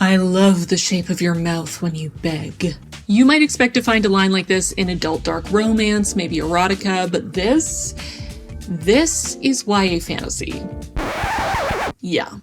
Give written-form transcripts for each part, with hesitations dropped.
I love the shape of your mouth when you beg. You might expect to find a line like this in adult dark romance, maybe erotica, but this is YA fantasy. Yeah.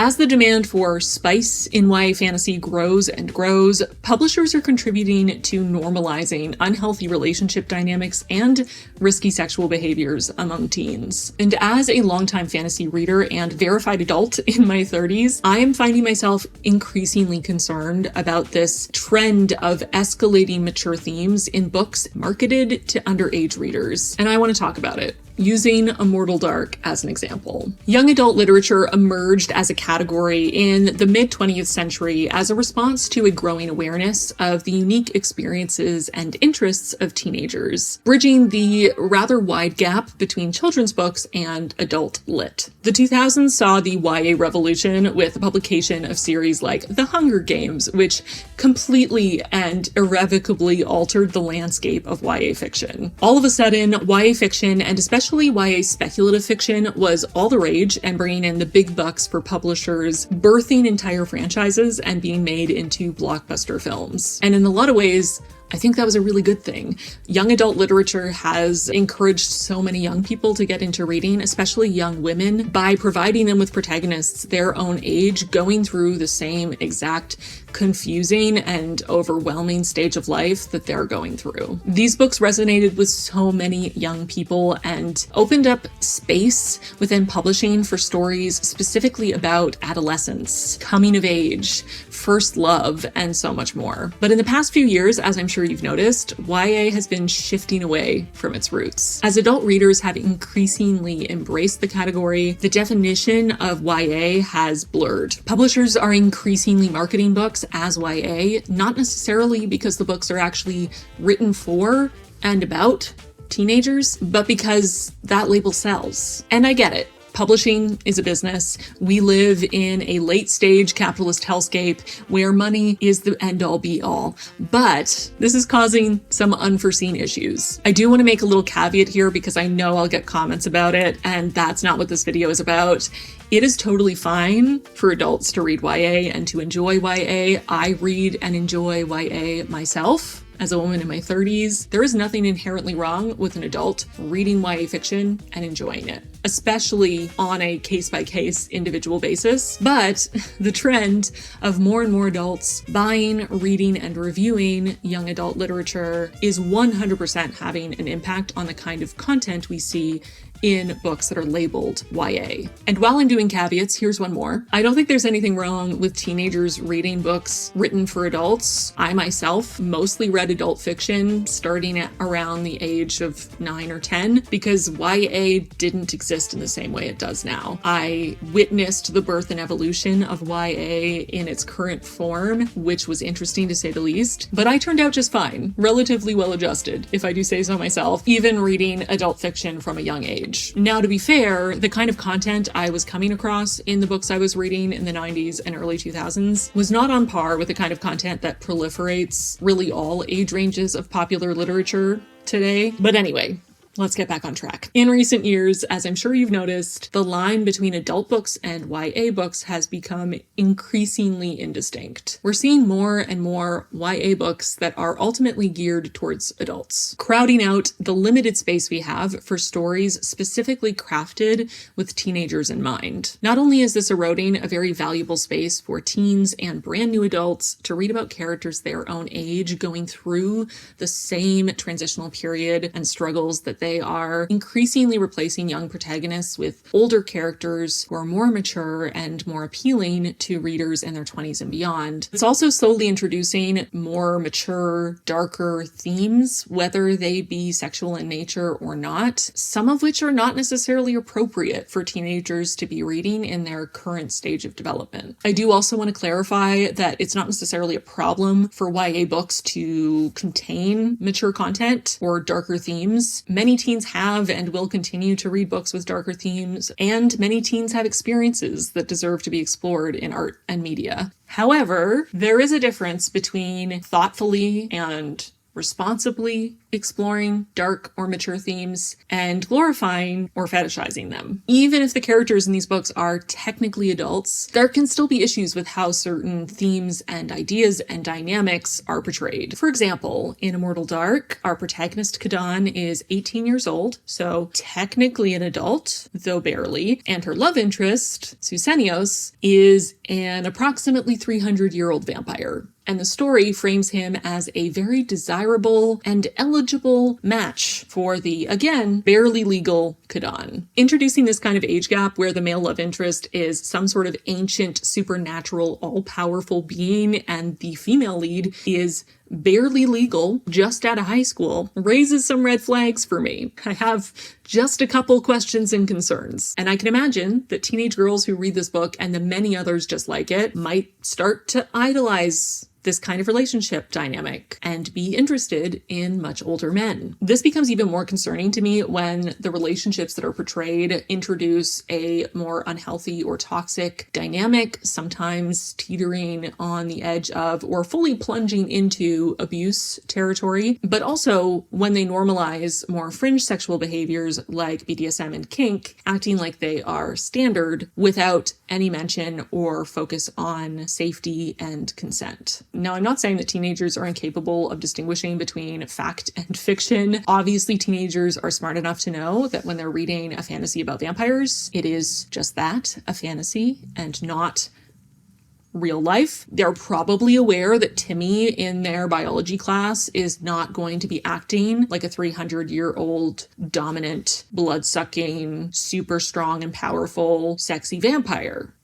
As the demand for spice in YA fantasy grows and grows, publishers are contributing to normalizing unhealthy relationship dynamics and risky sexual behaviors among teens. And as a longtime fantasy reader and verified adult in my 30s, I am finding myself increasingly concerned about this trend of escalating mature themes in books marketed to underage readers. And I want to talk about it, using Immortal Dark as an example. Young adult literature emerged as a category in the mid-20th century as a response to a growing awareness of the unique experiences and interests of teenagers, bridging the rather wide gap between children's books and adult lit. The 2000s saw the YA revolution with the publication of series like The Hunger Games, which completely and irrevocably altered the landscape of YA fiction. All of a sudden, YA fiction, and especially YA speculative fiction, was all the rage and bringing in the big bucks for publishers, birthing entire franchises and being made into blockbuster films. And in a lot of ways, I think that was a really good thing. Young adult literature has encouraged so many young people to get into reading, especially young women, by providing them with protagonists their own age, going through the same exact confusing and overwhelming stage of life that they're going through. These books resonated with so many young people and opened up space within publishing for stories specifically about adolescence, coming of age, first love, and so much more. But in the past few years, as I'm sure you've noticed, YA has been shifting away from its roots. As adult readers have increasingly embraced the category, the definition of YA has blurred. Publishers are increasingly marketing books as YA, not necessarily because the books are actually written for and about teenagers, but because that label sells. And I get it. Publishing is a business. We live in a late-stage capitalist hellscape where money is the end-all be-all. But this is causing some unforeseen issues. I do want to make a little caveat here because I know I'll get comments about it, and that's not what this video is about. It is totally fine for adults to read YA and to enjoy YA. I read and enjoy YA myself. As a woman in my 30s, there is nothing inherently wrong with an adult reading YA fiction and enjoying it, especially on a case-by-case individual basis. But the trend of more and more adults buying, reading, and reviewing young adult literature is 100% having an impact on the kind of content we see in books that are labeled YA. And while I'm doing caveats, here's one more. I don't think there's anything wrong with teenagers reading books written for adults. I myself mostly read adult fiction starting at around the age of 9 or 10 because YA didn't exist in the same way it does now. I witnessed the birth and evolution of YA in its current form, which was interesting to say the least, but I turned out just fine, relatively well adjusted, if I do say so myself, even reading adult fiction from a young age. Now, to be fair, the kind of content I was coming across in the books I was reading in the 90s and early 2000s was not on par with the kind of content that proliferates really all age ranges of popular literature today. But anyway, let's get back on track. In recent years, as I'm sure you've noticed, the line between adult books and YA books has become increasingly indistinct. We're seeing more and more YA books that are ultimately geared towards adults, crowding out the limited space we have for stories specifically crafted with teenagers in mind. Not only is this eroding a very valuable space for teens and brand new adults to read about characters their own age going through the same transitional period and struggles that they are increasingly replacing young protagonists with older characters who are more mature and more appealing to readers in their 20s and beyond. It's also slowly introducing more mature, darker themes, whether they be sexual in nature or not, some of which are not necessarily appropriate for teenagers to be reading in their current stage of development. I do also want to clarify that it's not necessarily a problem for YA books to contain mature content or darker themes. Many teens have and will continue to read books with darker themes, and many teens have experiences that deserve to be explored in art and media. However, there is a difference between thoughtfully and responsibly exploring dark or mature themes and glorifying or fetishizing them. Even if the characters in these books are technically adults, there can still be issues with how certain themes and ideas and dynamics are portrayed. For example, in Immortal Dark, our protagonist Kidan is 18 years old, so technically an adult, though barely, and her love interest, Susenyos, is an approximately 300-year-old vampire. And the story frames him as a very desirable and eligible match for the, again, barely legal Kidan. Introducing this kind of age gap where the male love interest is some sort of ancient, supernatural, all-powerful being and the female lead is barely legal, just out of high school, raises some red flags for me. I have just a couple questions and concerns. And I can imagine that teenage girls who read this book and the many others just like it might start to idolize this kind of relationship dynamic and be interested in much older men. This becomes even more concerning to me when the relationships that are portrayed introduce a more unhealthy or toxic dynamic, sometimes teetering on the edge of or fully plunging into abuse territory, but also when they normalize more fringe sexual behaviors like BDSM and kink, acting like they are standard without any mention or focus on safety and consent. Now, I'm not saying that teenagers are incapable of distinguishing between fact and fiction. Obviously, teenagers are smart enough to know that when they're reading a fantasy about vampires, it is just that, a fantasy, and not real life. They're probably aware that Timmy in their biology class is not going to be acting like a 300-year-old dominant, blood-sucking, super strong and powerful, sexy vampire.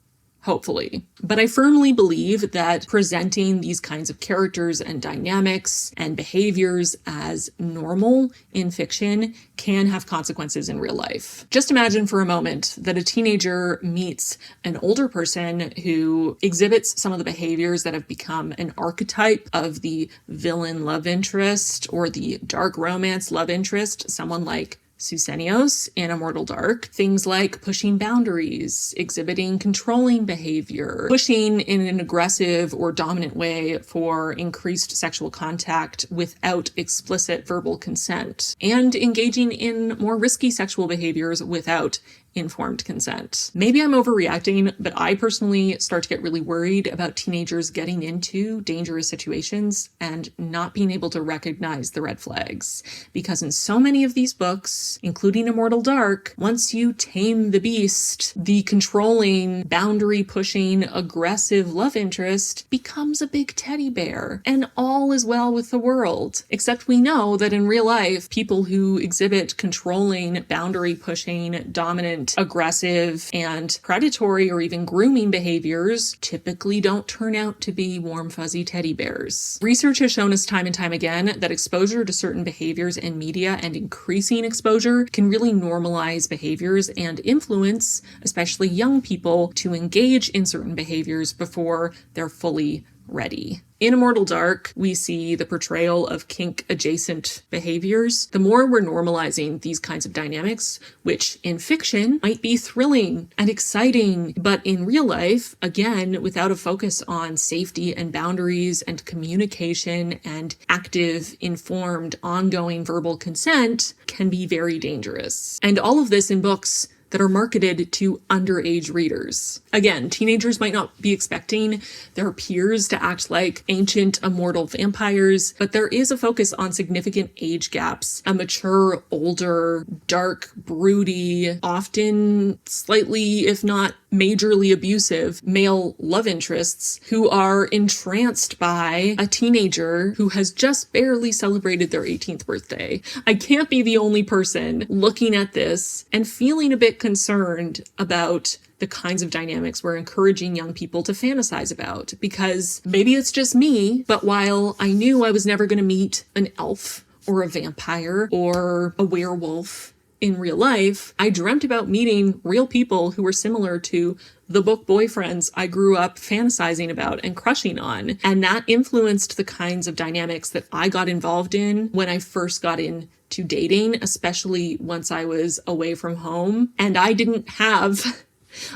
Hopefully. But I firmly believe that presenting these kinds of characters and dynamics and behaviors as normal in fiction can have consequences in real life. Just imagine for a moment that a teenager meets an older person who exhibits some of the behaviors that have become an archetype of the villain love interest or the dark romance love interest, someone like Susenyos in Immortal Dark. Things like pushing boundaries, exhibiting controlling behavior, pushing in an aggressive or dominant way for increased sexual contact without explicit verbal consent, and engaging in more risky sexual behaviors without informed consent. Maybe I'm overreacting, but I personally start to get really worried about teenagers getting into dangerous situations and not being able to recognize the red flags. Because in so many of these books, including Immortal Dark, once you tame the beast, the controlling, boundary-pushing, aggressive love interest becomes a big teddy bear, and all is well with the world. Except we know that in real life, people who exhibit controlling, boundary-pushing, dominant, aggressive, and predatory or even grooming behaviors typically don't turn out to be warm, fuzzy teddy bears. Research has shown us time and time again that exposure to certain behaviors in media and increasing exposure can really normalize behaviors and influence, especially young people, to engage in certain behaviors before they're fully ready. In Immortal Dark, we see the portrayal of kink-adjacent behaviors. The more we're normalizing these kinds of dynamics, which in fiction might be thrilling and exciting, but in real life, again, without a focus on safety and boundaries and communication and active, informed, ongoing verbal consent, can be very dangerous. And all of this in books that are marketed to underage readers. Again, teenagers might not be expecting their peers to act like ancient, immortal vampires, but there is a focus on significant age gaps, a mature, older, dark, broody, often slightly, if not majorly abusive male love interests who are entranced by a teenager who has just barely celebrated their 18th birthday. I can't be the only person looking at this and feeling a bit concerned about the kinds of dynamics we're encouraging young people to fantasize about, because maybe it's just me, but while I knew I was never going to meet an elf or a vampire or a werewolf in real life, I dreamt about meeting real people who were similar to the book boyfriends I grew up fantasizing about and crushing on. And that influenced the kinds of dynamics that I got involved in when I first got into dating, especially once I was away from home. And I didn't have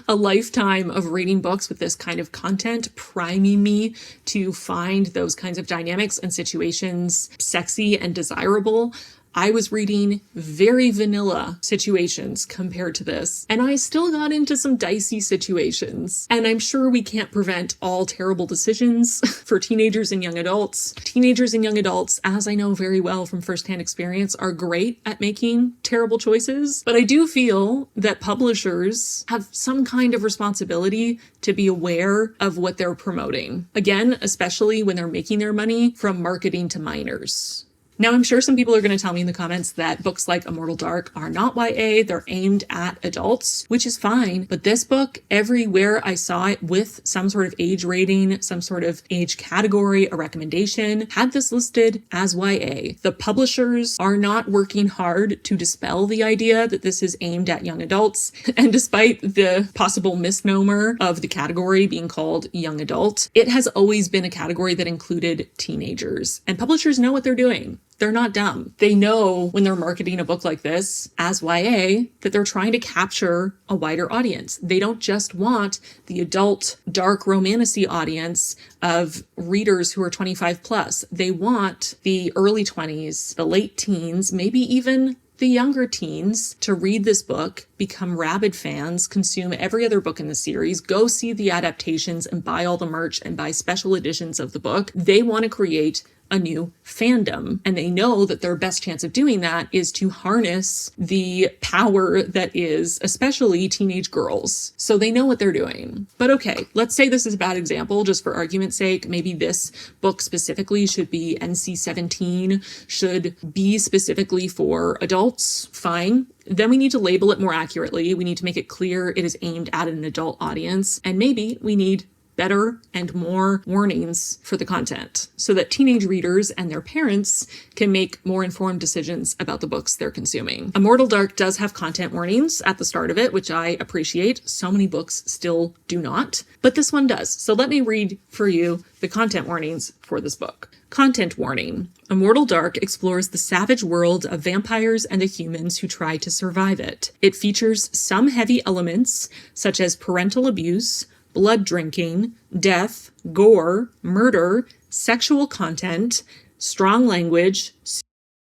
a lifetime of reading books with this kind of content, priming me to find those kinds of dynamics and situations sexy and desirable. I was reading very vanilla situations compared to this, and I still got into some dicey situations. And I'm sure we can't prevent all terrible decisions for teenagers and young adults. Teenagers and young adults, as I know very well from firsthand experience, are great at making terrible choices. But I do feel that publishers have some kind of responsibility to be aware of what they're promoting. Again, especially when they're making their money from marketing to minors. Now, I'm sure some people are going to tell me in the comments that books like Immortal Dark are not YA, they're aimed at adults, which is fine. But this book, everywhere I saw it with some sort of age rating, some sort of age category, a recommendation, had this listed as YA. The publishers are not working hard to dispel the idea that this is aimed at young adults. And despite the possible misnomer of the category being called young adult, it has always been a category that included teenagers. And publishers know what they're doing. They're not dumb. They know when they're marketing a book like this as YA that they're trying to capture a wider audience. They don't just want the adult dark romantasy audience of readers who are 25 plus. They want the early 20s, the late teens, maybe even the younger teens to read this book, become rabid fans, consume every other book in the series, go see the adaptations and buy all the merch and buy special editions of the book. They want to create a new fandom. And they know that their best chance of doing that is to harness the power that is especially teenage girls. So they know what they're doing. But okay, let's say this is a bad example, just for argument's sake. Maybe this book specifically should be NC-17, should be specifically for adults. Fine. Then we need to label it more accurately. We need to make it clear it is aimed at an adult audience. And maybe we need better and more warnings for the content so that teenage readers and their parents can make more informed decisions about the books they're consuming. Immortal Dark does have content warnings at the start of it, which I appreciate. So many books still do not, but this one does. So let me read for you the content warnings for this book. Content warning. Immortal Dark explores the savage world of vampires and the humans who try to survive it. It features some heavy elements such as parental abuse, blood drinking, death, gore, murder, sexual content, strong language,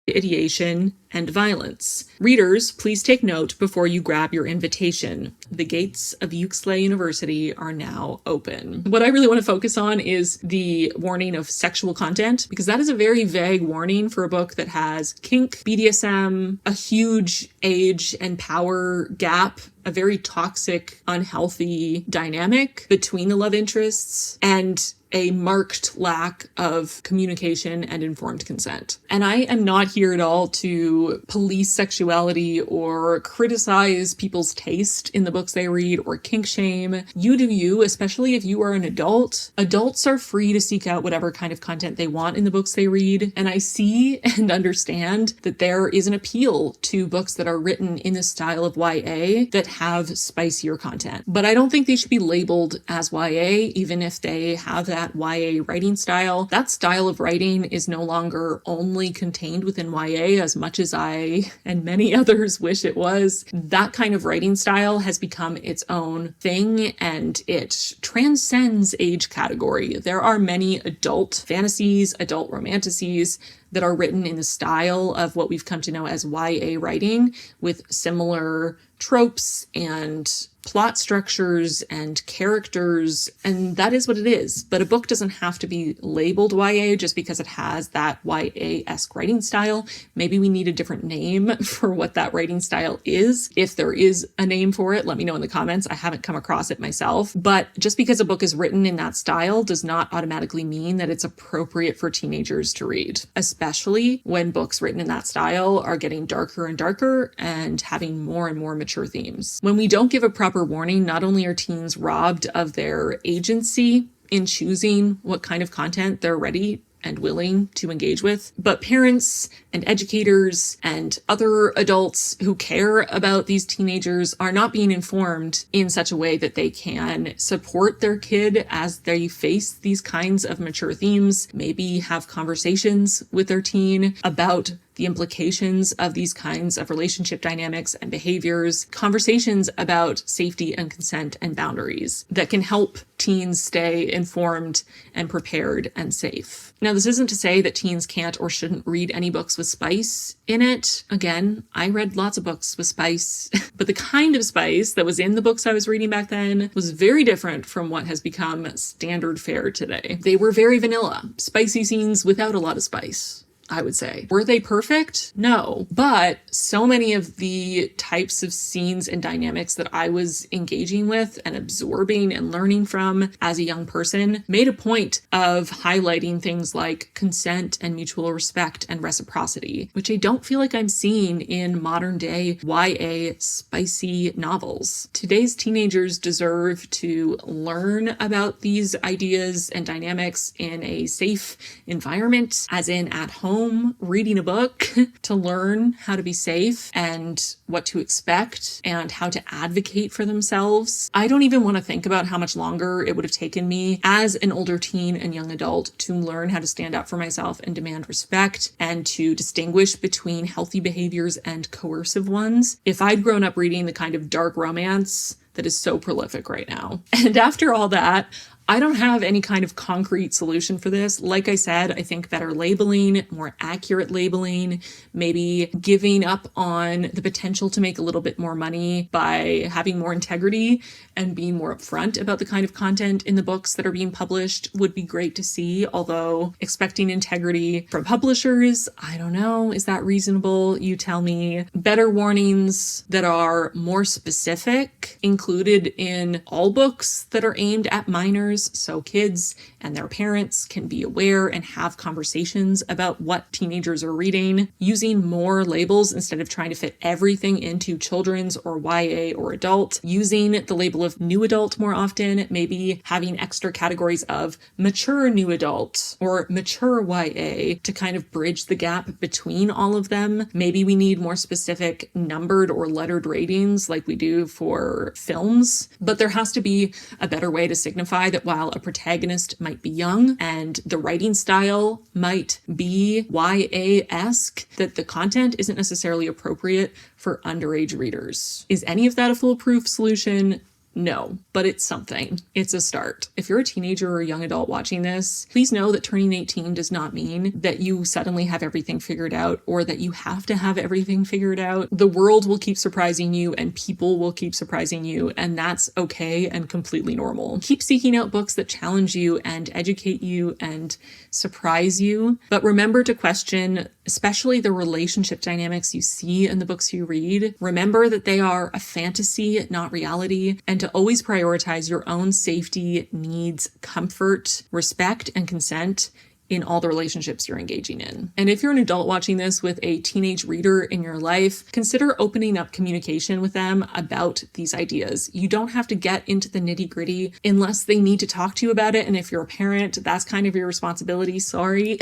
ideation, and violence. Readers, please take note before you grab your invitation. The gates of Uxley University are now open. What I really want to focus on is the warning of sexual content, because that is a very vague warning for a book that has kink, BDSM, a huge age and power gap, a very toxic, unhealthy dynamic between the love interests, and a marked lack of communication and informed consent. And I am not here at all to police sexuality or criticize people's taste in the books they read or kink shame. You do you, especially if you are an adult. Adults are free to seek out whatever kind of content they want in the books they read. And I see and understand that there is an appeal to books that are written in the style of YA that have spicier content. But I don't think they should be labeled as YA, even if they have that YA writing style. That style of writing is no longer only contained within YA, as much as I and many others wish it was. That kind of writing style has become its own thing, and it transcends age category. There are many adult fantasies, adult romantasies that are written in the style of what we've come to know as YA writing, with similar tropes and plot structures and characters, and that is what it is. But a book doesn't have to be labeled YA just because it has that YA-esque writing style. Maybe we need a different name for what that writing style is. If there is a name for it, let me know in the comments. I haven't come across it myself. But just because a book is written in that style does not automatically mean that it's appropriate for teenagers to read, especially when books written in that style are getting darker and darker and having more and more mature themes. When we don't give a proper warning, not only are teens robbed of their agency in choosing what kind of content they're ready and willing to engage with, but parents and educators and other adults who care about these teenagers are not being informed in such a way that they can support their kid as they face these kinds of mature themes, maybe have conversations with their teen about the implications of these kinds of relationship dynamics and behaviors, conversations about safety and consent and boundaries that can help teens stay informed and prepared and safe. Now, this isn't to say that teens can't or shouldn't read any books with spice in it. Again, I read lots of books with spice, but the kind of spice that was in the books I was reading back then was very different from what has become standard fare today. They were very vanilla, spicy scenes without a lot of spice, I would say. Were they perfect? No. But so many of the types of scenes and dynamics that I was engaging with and absorbing and learning from as a young person made a point of highlighting things like consent and mutual respect and reciprocity, which I don't feel like I'm seeing in modern day YA spicy novels. Today's teenagers deserve to learn about these ideas and dynamics in a safe environment, as in at home, reading a book, to learn how to be safe and what to expect and how to advocate for themselves. I don't even want to think about how much longer it would have taken me as an older teen and young adult to learn how to stand up for myself and demand respect and to distinguish between healthy behaviors and coercive ones if I'd grown up reading the kind of dark romance that is so prolific right now. And after all that, I don't have any kind of concrete solution for this. Like I said, I think better labeling, more accurate labeling, maybe giving up on the potential to make a little bit more money by having more integrity and being more upfront about the kind of content in the books that are being published would be great to see. Although expecting integrity from publishers, I don't know, is that reasonable? You tell me. Better warnings that are more specific, included in all books that are aimed at minors, so kids and their parents can be aware and have conversations about what teenagers are reading, using more labels instead of trying to fit everything into children's or YA or adult, using the label of new adult more often, maybe having extra categories of mature new adult or mature YA to kind of bridge the gap between all of them. Maybe we need more specific numbered or lettered ratings like we do for films, but there has to be a better way to signify that while a protagonist might be young and the writing style might be YA-esque, that the content isn't necessarily appropriate for underage readers. Is any of that a foolproof solution? No, but it's something. It's a start. If you're a teenager or a young adult watching this, please know that turning 18 does not mean that you suddenly have everything figured out or that you have to have everything figured out. The world will keep surprising you and people will keep surprising you, and that's okay and completely normal. Keep seeking out books that challenge you and educate you and surprise you, but remember to question especially the relationship dynamics you see in the books you read. Remember that they are a fantasy, not reality, and to always prioritize your own safety, needs, comfort, respect, and consent in all the relationships you're engaging in. And if you're an adult watching this with a teenage reader in your life, consider opening up communication with them about these ideas. You don't have to get into the nitty-gritty unless they need to talk to you about it. And if you're a parent, that's kind of your responsibility. Sorry.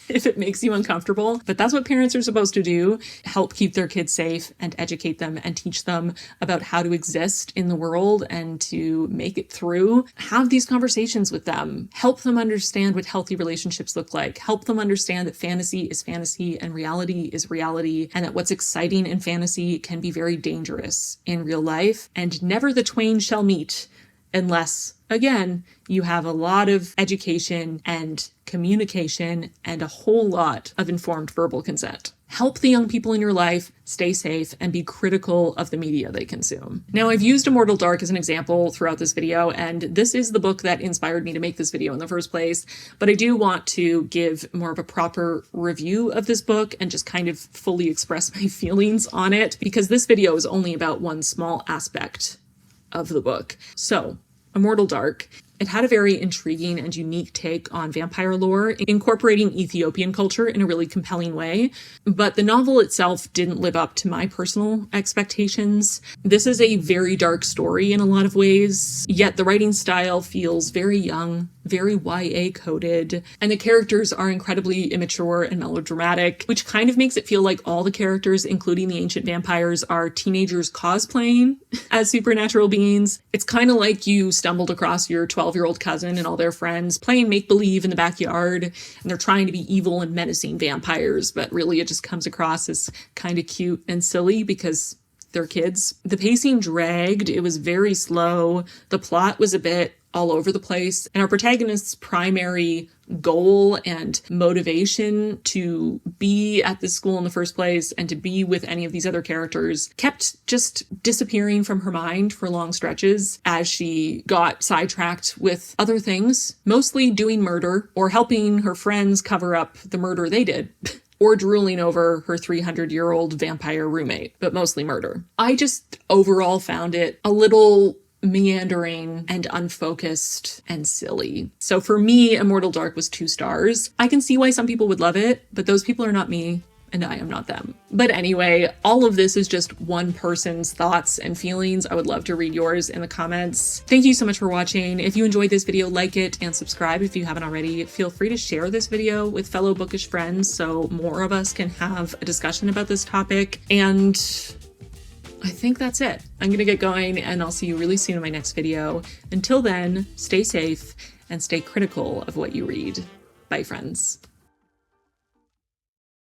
If it makes you uncomfortable, but that's what parents are supposed to do. Help keep their kids safe and educate them and teach them about how to exist in the world and to make it through. Have these conversations with them. Help them understand what healthy relationships look like. Help them understand that fantasy is fantasy and reality is reality, and that what's exciting in fantasy can be very dangerous in real life, and never the twain shall meet unless, again, you have a lot of education and communication and a whole lot of informed verbal consent. Help the young people in your life stay safe and be critical of the media they consume. Now, I've used Immortal Dark as an example throughout this video, and this is the book that inspired me to make this video in the first place, but I do want to give more of a proper review of this book and just kind of fully express my feelings on it, because this video is only about one small aspect of the book. So, Immortal Dark. It had a very intriguing and unique take on vampire lore, incorporating Ethiopian culture in a really compelling way, but the novel itself didn't live up to my personal expectations. This is a very dark story in a lot of ways, yet the writing style feels very young very YA coded, and the characters are incredibly immature and melodramatic, which kind of makes it feel like all the characters, including the ancient vampires, are teenagers cosplaying as supernatural beings. It's kind of like you stumbled across your 12-year-old cousin and all their friends playing make-believe in the backyard, and they're trying to be evil and menacing vampires, but really it just comes across as kind of cute and silly because they're kids. The pacing dragged, it was very slow, the plot was a bit all over the place, and our protagonist's primary goal and motivation to be at this school in the first place and to be with any of these other characters kept just disappearing from her mind for long stretches as she got sidetracked with other things, mostly doing murder or helping her friends cover up the murder they did. Or drooling over her 300-year-old vampire roommate, but mostly murder. I just overall found it a little meandering and unfocused and silly. So for me, Immortal Dark was 2 stars. I can see why some people would love it, but those people are not me, and I am not them. But anyway, all of this is just one person's thoughts and feelings. I would love to read yours in the comments. Thank you so much for watching. If you enjoyed this video, like it and subscribe if you haven't already. Feel free to share this video with fellow bookish friends so more of us can have a discussion about this topic. And I think that's it. I'm gonna get going and I'll see you really soon in my next video. Until then, stay safe and stay critical of what you read. Bye, friends.